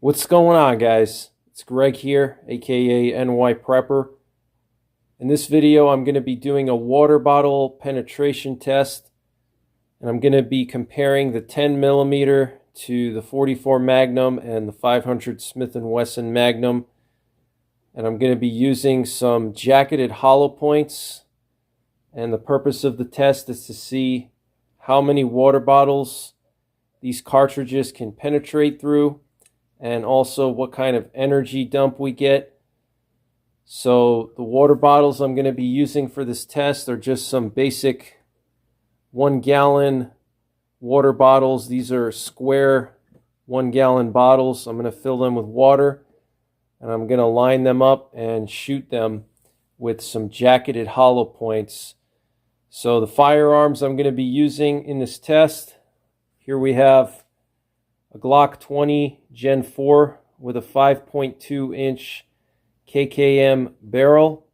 What's going on, guys? It's Greg here, aka NYPrepper. In this video, I'm going to be doing a water bottle penetration test, and I'm going to be comparing the 10mm to the 44 Magnum and the 500 Smith & Wesson Magnum. And I'm going to be using some jacketed hollow points, and the purpose of the test is to see how many water bottles these cartridges can penetrate through, and also what kind of energy dump we get. So the water bottles I'm going to be using for this test are just some basic 1-gallon water bottles. These are square 1-gallon bottles. I'm going to fill them with water, and I'm going to line them up and shoot them with some jacketed hollow points. So the firearms I'm going to be using in this test, here we have a Glock 20 Gen 4 with a 5.2 inch KKM barrel.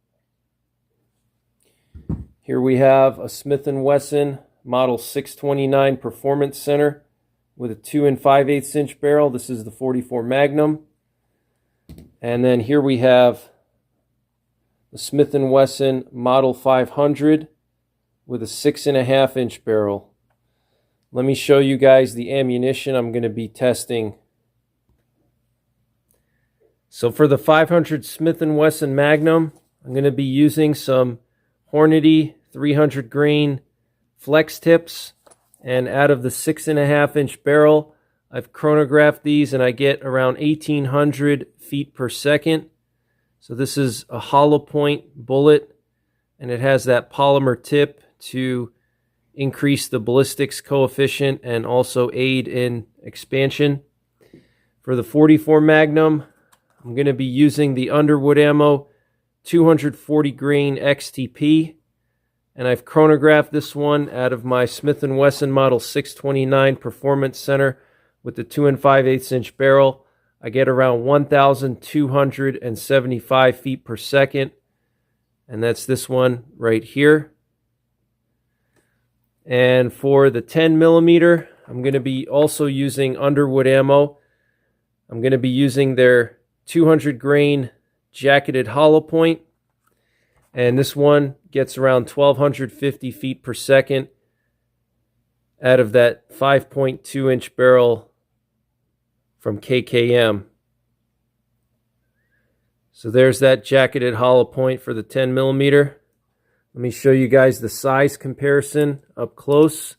Here we have a Smith & Wesson Model 629 Performance Center with a 2 5/8 inch barrel. This is the 44 Magnum. And then here we have the Smith & Wesson Model 500 with a 6.5 inch barrel. Let me show you guys the ammunition I'm going to be testing. So for the 500 Smith & Wesson Magnum, I'm going to be using some Hornady 300 grain flex tips, and out of the 6.5 inch barrel, I've chronographed these and I get around 1800 feet per second. So this is a hollow point bullet, and it has that polymer tip to increase the ballistics coefficient and also aid in expansion. For the 44 Magnum, I'm going to be using the Underwood Ammo 240 grain XTP, and I've chronographed this one out of my Smith & Wesson Model 629 Performance Center with the 2 5/8 inch barrel. I get around 1,275 feet per second, and that's this one right here. And for the 10mm, I'm going to be also using Underwood Ammo. I'm going to be using their 200 grain jacketed hollow point, and this one gets around 1,250 feet per second out of that 5.2 inch barrel from KKM. So there's that jacketed hollow point for the 10mm. Let me show you guys the size comparison up close.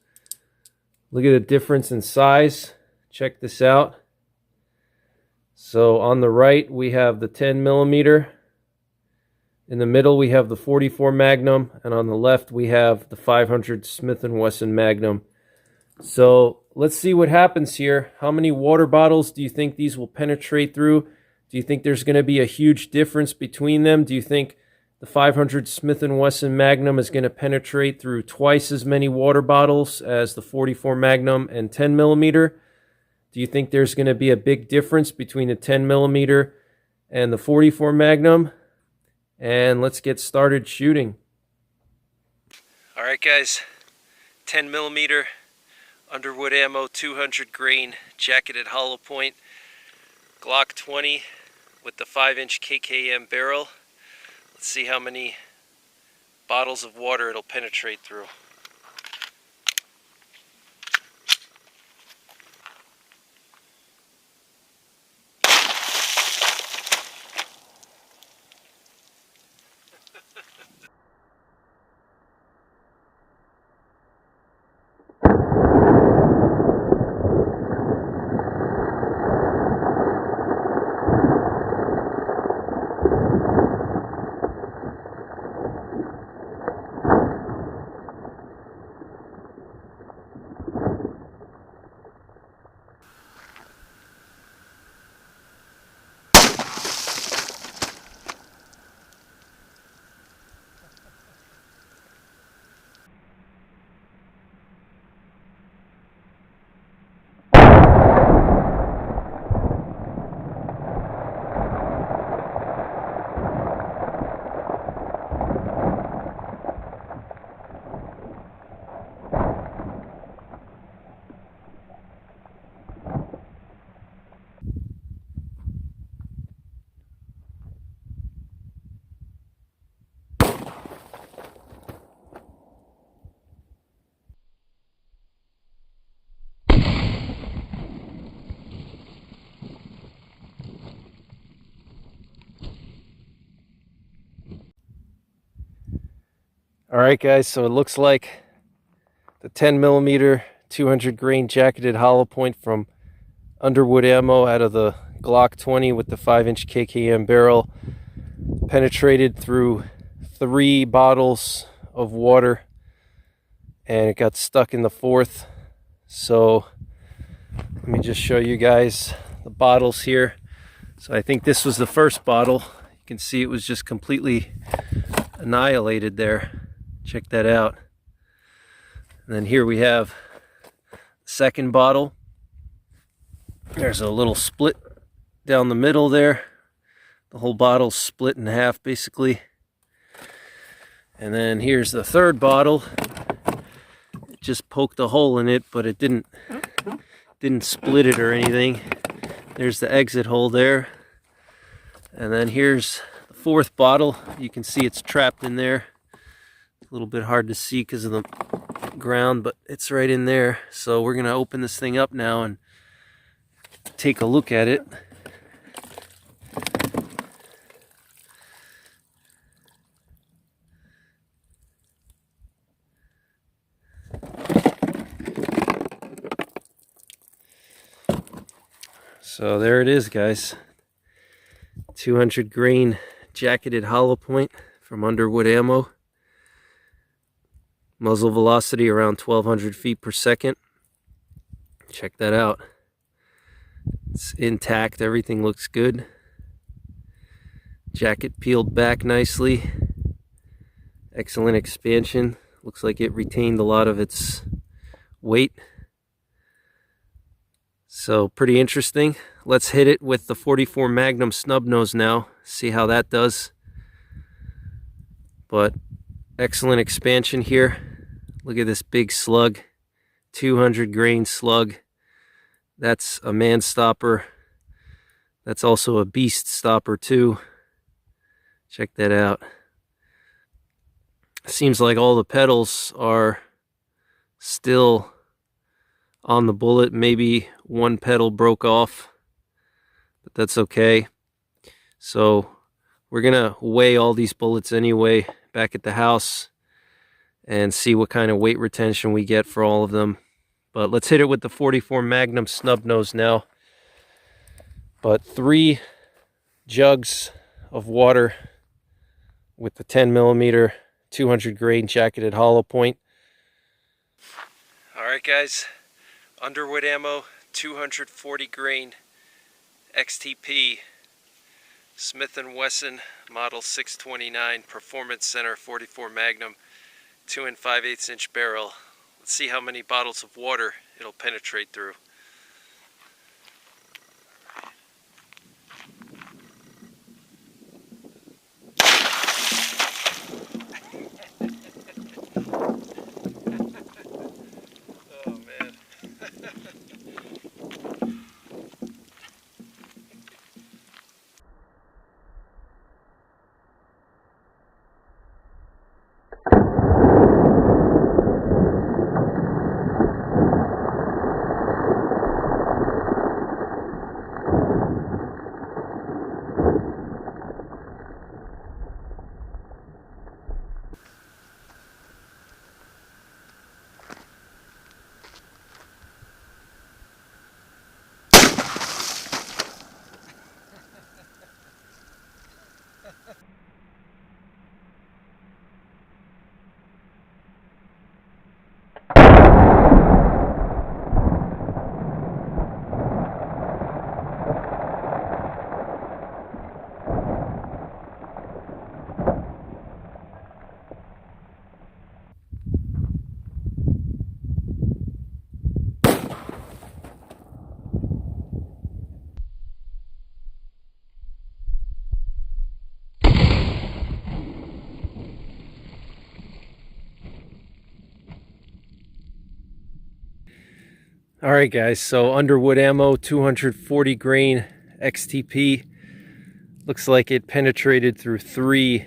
Look at the difference in size. Check this out. So on the right, we have the 10mm. In the middle, we have the 44 Magnum. And on the left, we have the 500 Smith & Wesson Magnum. So let's see what happens here. How many water bottles do you think these will penetrate through? Do you think there's going to be a huge difference between them? Do you think the 500 Smith & Wesson Magnum is going to penetrate through twice as many water bottles as the 44 Magnum and 10mm? Do you think there's going to be a big difference between the 10mm and the 44 Magnum? And let's get started shooting. All right, guys. 10mm Underwood Ammo 200 grain jacketed hollow point Glock 20 with the 5-inch KKM barrel. Let's see how many bottles of water it'll penetrate through. All right, guys, so it looks like the 10 millimeter 200 grain jacketed hollow point from Underwood Ammo out of the Glock 20 with the 5-inch KKM barrel penetrated through 3 bottles of water, and it got stuck in the 4th. So let me just show you guys the bottles here. So I think this was the first bottle. You can see it was just completely annihilated there. Check that out. And then here we have the second bottle. There's a little split down the middle there. The whole bottle's split in half basically. And then here's the third bottle. It just poked a hole in it, but it didn't split it or anything. There's the exit hole there. And then here's the fourth bottle. You can see it's trapped in there. It's a little bit hard to see because of the ground, but it's right in there. So we're gonna open this thing up now and take a look at it. So there it is, guys. 200 grain jacketed hollow point from Underwood Ammo. Muzzle velocity around 1200 feet per second. Check that out. It's intact, everything looks good. Jacket peeled back nicely. Excellent expansion. Looks like it retained a lot of its weight. So pretty interesting. Let's hit it with the 44 Magnum snub nose now. See how that does. But excellent expansion here. Look at this big slug. 200 grain slug. That's a man stopper. That's also a beast stopper too. Check that out. Seems like all the petals are still on the bullet. Maybe one petal broke off, but that's okay. So we're gonna weigh all these bullets anyway back at the house and see what kind of weight retention we get for all of them. But let's hit it with the 44 Magnum snub nose now. But 3 jugs of water with the 10 millimeter 200 grain jacketed hollow point. All right, guys. Underwood Ammo 240 grain XTP Smith & Wesson model 629 Performance Center 44 Magnum 2 5/8 inch barrel. Let's see how many bottles of water it'll penetrate through. Oh man. All right, guys, so Underwood Ammo 240 grain XTP. Looks like it penetrated through 3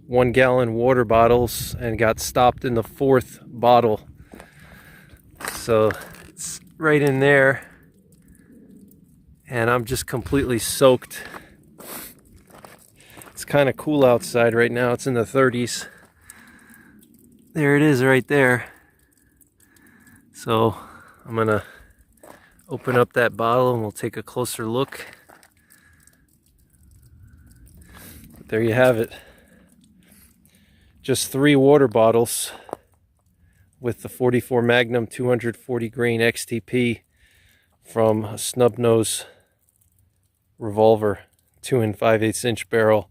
1-gallon water bottles and got stopped in the 4th bottle. So it's right in there, and I'm just completely soaked. It's kind of cool outside right now. It's in the 30s. there it is right there. So I'm gonna open up that bottle and we'll take a closer look. But there you have it. Just 3 water bottles with the 44 Magnum 240 grain XTP from a snub nose revolver, 2 5/8 inch barrel.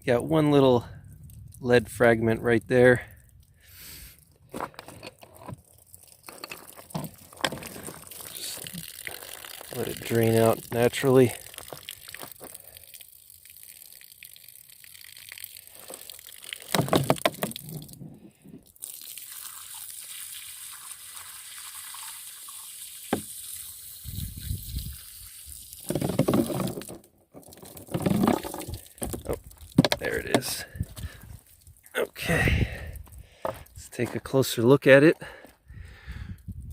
Got one little lead fragment right there. Just let it drain out naturally. There it is. Okay, let's take a closer look at it.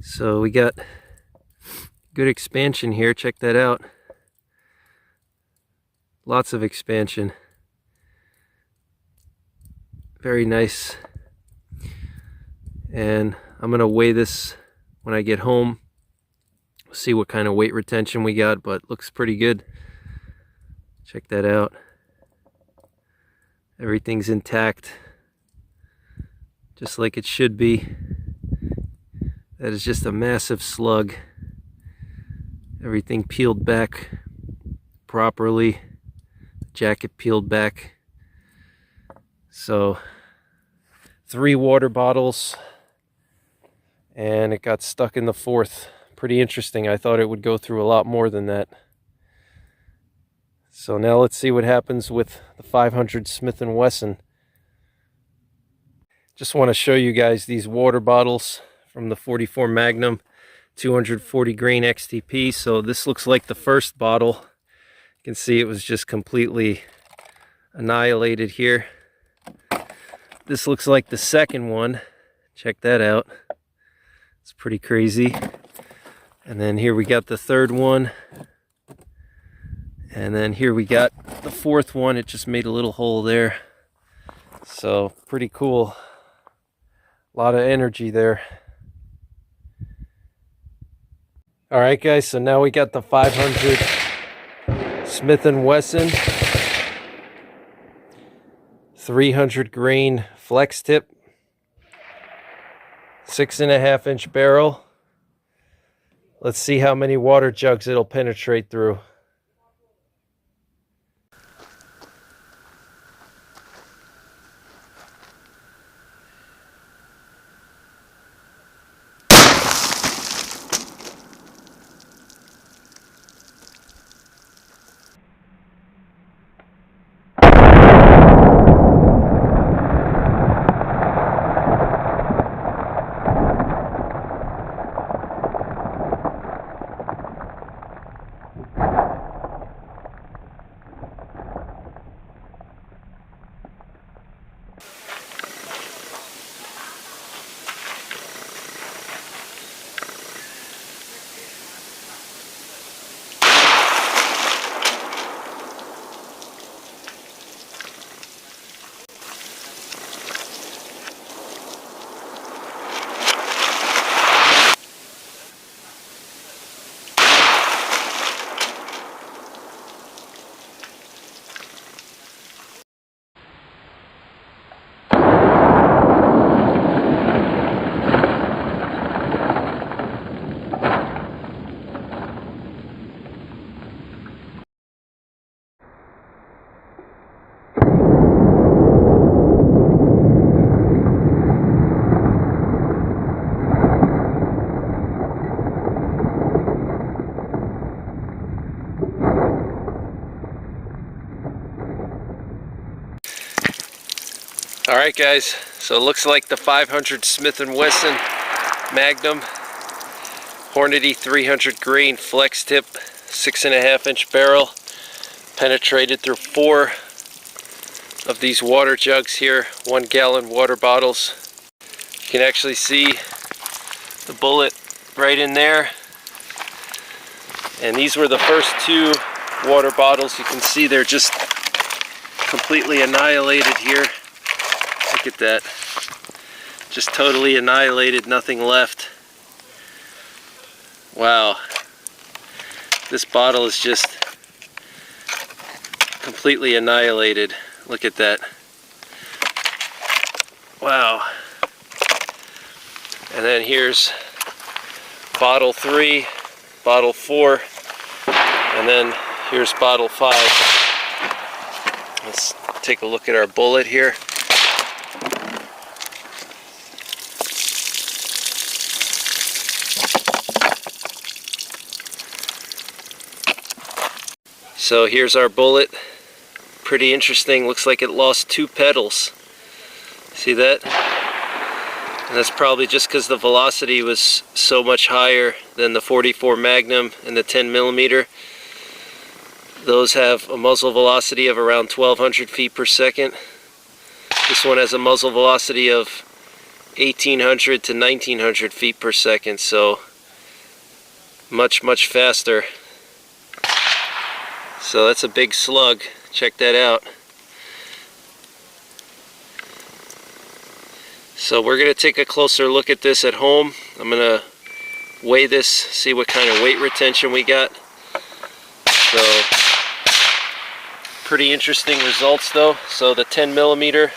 So we got good expansion here. Check that out. Lots of expansion. Very nice. And I'm gonna weigh this when I get home. See what kind of weight retention we got, but looks pretty good. Check that out. Everything's intact, just like it should be. That is just a massive slug. Everything peeled back properly. Jacket peeled back. So 3 water bottles, and it got stuck in the 4th. Pretty interesting. I thought it would go through a lot more than that. So now let's see what happens with the 500 Smith & Wesson. Just want to show you guys these water bottles from the 44 Magnum 240 grain XTP. So this looks like the first bottle. You can see it was just completely annihilated here. This looks like the second one. Check that out. It's pretty crazy. And then here we got the third one. And then here we got the 4th one. It just made a little hole there. So pretty cool. A lot of energy there. All right, guys, so now we got the 500 Smith & Wesson 300 grain flex tip, 6.5 inch barrel. Let's see how many water jugs it'll penetrate through. Alright guys, so it looks like the 500 Smith & Wesson Magnum Hornady 300 grain flex tip 6.5 inch barrel penetrated through 4 of these water jugs here, 1 gallon water bottles. You can actually see the bullet right in there. And these were the first 2 water bottles. You can see they're just completely annihilated here. Look at that. Just totally annihilated, nothing left. Wow. This bottle is just completely annihilated. Look at that. Wow. And then here's bottle 3, bottle 4, and then here's bottle 5. Let's take a look at our bullet here. So here's our bullet. Pretty interesting. Looks like it lost 2 petals. See that? And that's probably just because the velocity was so much higher than the 44 Magnum and the 10mm. Those have a muzzle velocity of around 1,200 feet per second. This one has a muzzle velocity of 1,800 to 1,900 feet per second, so much faster. So that's a big slug. Check that out. So we're going to take a closer look at this at home. I'm going to weigh this, see what kind of weight retention we got. So pretty interesting results though. So the 10mm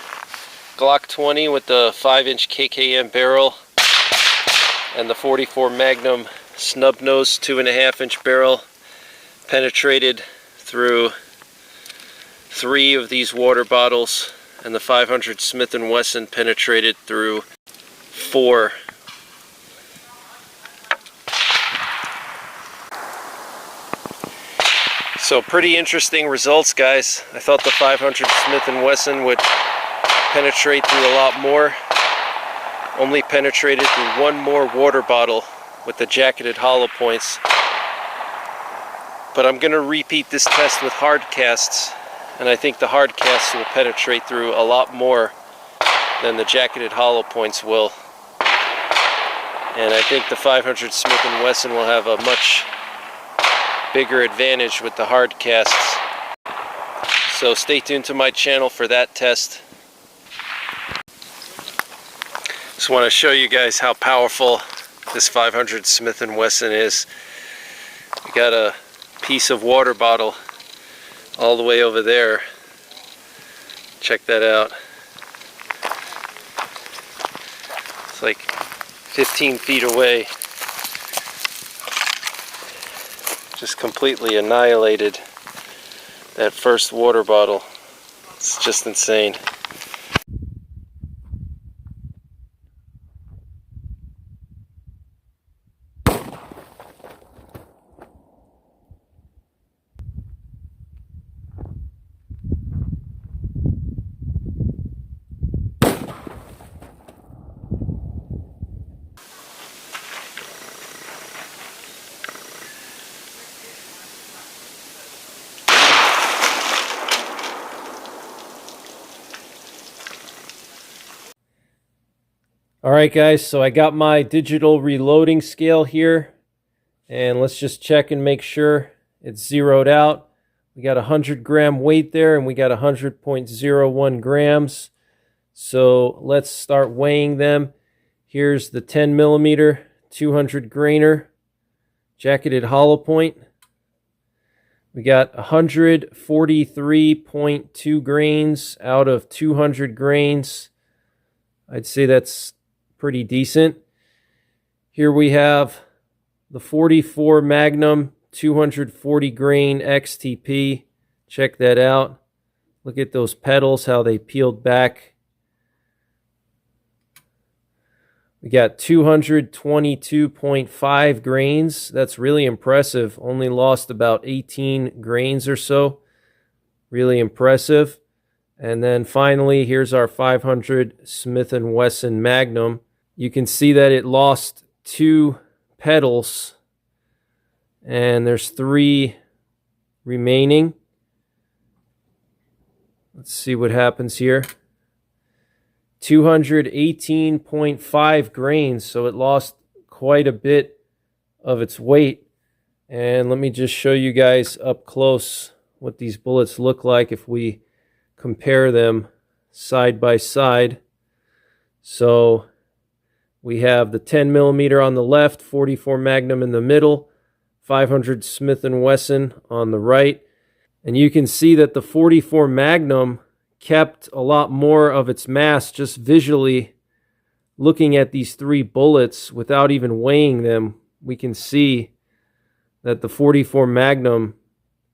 Glock 20 with the 5-inch KKM barrel and the 44 Magnum snub nose 2.5-inch barrel penetrated through 3 of these water bottles, and the 500 Smith & Wesson penetrated through 4. So pretty interesting results, guys. I thought the 500 Smith & Wesson would penetrate through a lot more. Only penetrated through 1 more water bottle with the jacketed hollow points. But I'm going to repeat this test with hard casts, and I think the hard casts will penetrate through a lot more than the jacketed hollow points will. And I think the 500 Smith & Wesson will have a much bigger advantage with the hard casts. So stay tuned to my channel for that test. Just want to show you guys how powerful this 500 Smith & Wesson is. We got a piece of water bottle all the way over there. Check that out. It's like 15 feet away. Just completely annihilated that first water bottle. It's just insane. Alright guys, so I got my digital reloading scale here, and let's just check and make sure it's zeroed out. We got a 100-gram weight there, and we got 100.01 grams. So let's start weighing them. Here's the 10mm 200 grainer jacketed hollow point. We got 143.2 grains out of 200 grains. I'd say that's pretty decent. Here we have the 44 Magnum 240 grain XTP. Check that out. Look at those petals, how they peeled back. We got 222.5 grains. That's really impressive. Only lost about 18 grains or so. Really impressive. And then finally, here's our 500 Smith & Wesson Magnum. You can see that it lost 2 petals, and there's 3 remaining. Let's see what happens here. 218.5 grains, so it lost quite a bit of its weight. And let me just show you guys up close what these bullets look like if we compare them side by side. So we have the 10 millimeter on the left, 44 Magnum in the middle, 500 Smith & Wesson on the right. And you can see that the 44 Magnum kept a lot more of its mass just visually. Looking at these three bullets without even weighing them, we can see that the 44 Magnum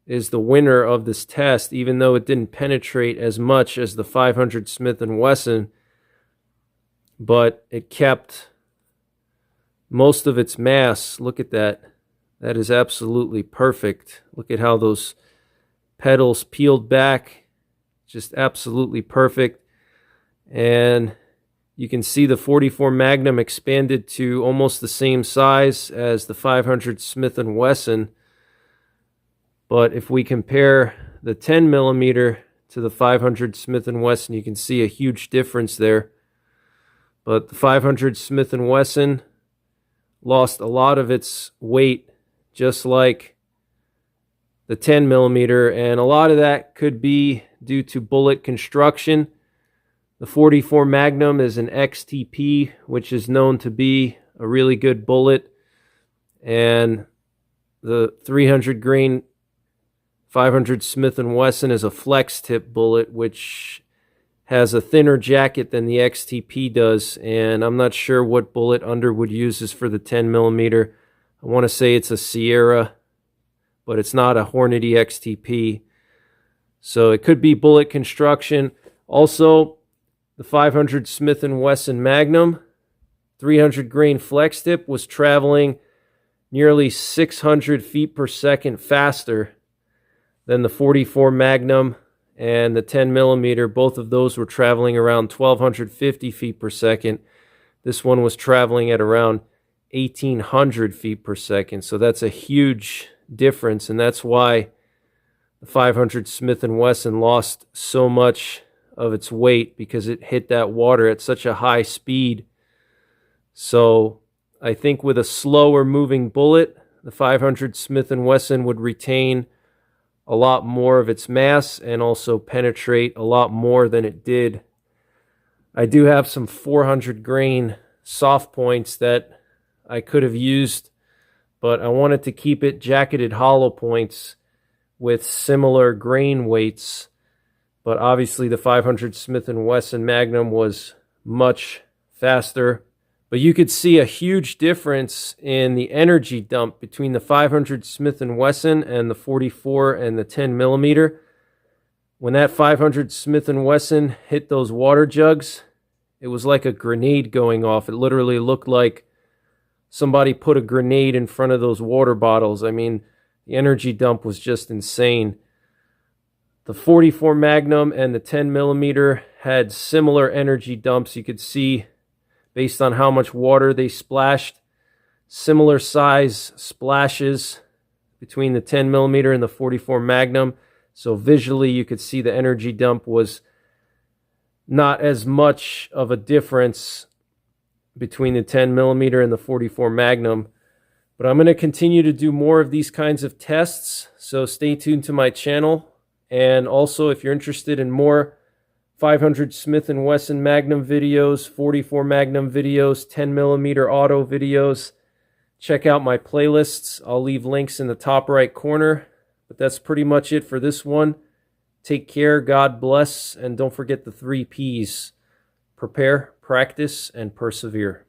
is the winner of this test, even though it didn't penetrate as much as the 500 Smith & Wesson, but it kept most of its mass. Look at that. That is absolutely perfect. Look at how those petals peeled back. Just absolutely perfect. And you can see the 44 Magnum expanded to almost the same size as the 500 Smith & Wesson. But if we compare the 10 millimeter to the 500 Smith & Wesson, you can see a huge difference there. But the 500 Smith & Wesson lost a lot of its weight, just like the 10 millimeter, and a lot of that could be due to bullet construction. The 44 Magnum is an XTP, which is known to be a really good bullet, and the 300 grain 500 Smith & Wesson is a flex tip bullet, which has a thinner jacket than the XTP does, and I'm not sure what bullet Underwood uses for the 10 millimeter. I want to say it's a Sierra, but it's not a Hornady XTP. So it could be bullet construction. Also, the 500 Smith & Wesson Magnum 300 grain flex tip was traveling nearly 600 feet per second faster than the 44 Magnum and the 10 millimeter. Both of those were traveling around 1,250 feet per second. This one was traveling at around 1,800 feet per second. So that's a huge difference, and that's why the 500 Smith & Wesson lost so much of its weight, because it hit that water at such a high speed. So I think with a slower moving bullet, the 500 Smith & Wesson would retain a lot more of its mass and also penetrate a lot more than it did. I do have some 400 grain soft points that I could have used, but I wanted to keep it jacketed hollow points with similar grain weights. But obviously the 500 Smith & Wesson Magnum was much faster. But you could see a huge difference in the energy dump between the 500 Smith & Wesson and the 44 and the 10 millimeter. When that 500 Smith & Wesson hit those water jugs, it was like a grenade going off. It literally looked like somebody put a grenade in front of those water bottles. I mean, the energy dump was just insane. The 44 Magnum and the 10 millimeter had similar energy dumps. You could see, based on how much water they splashed, similar size splashes between the 10 millimeter and the 44 Magnum. So visually you could see the energy dump was not as much of a difference between the 10 millimeter and the 44 Magnum. But I'm going to continue to do more of these kinds of tests, so stay tuned to my channel. And also, if you're interested in more 500 Smith & Wesson Magnum videos, 44 Magnum videos, 10 millimeter auto videos, check out my playlists. I'll leave links in the top right corner. But that's pretty much it for this one. Take care, God bless, and don't forget the 3 Ps: prepare, practice, and persevere.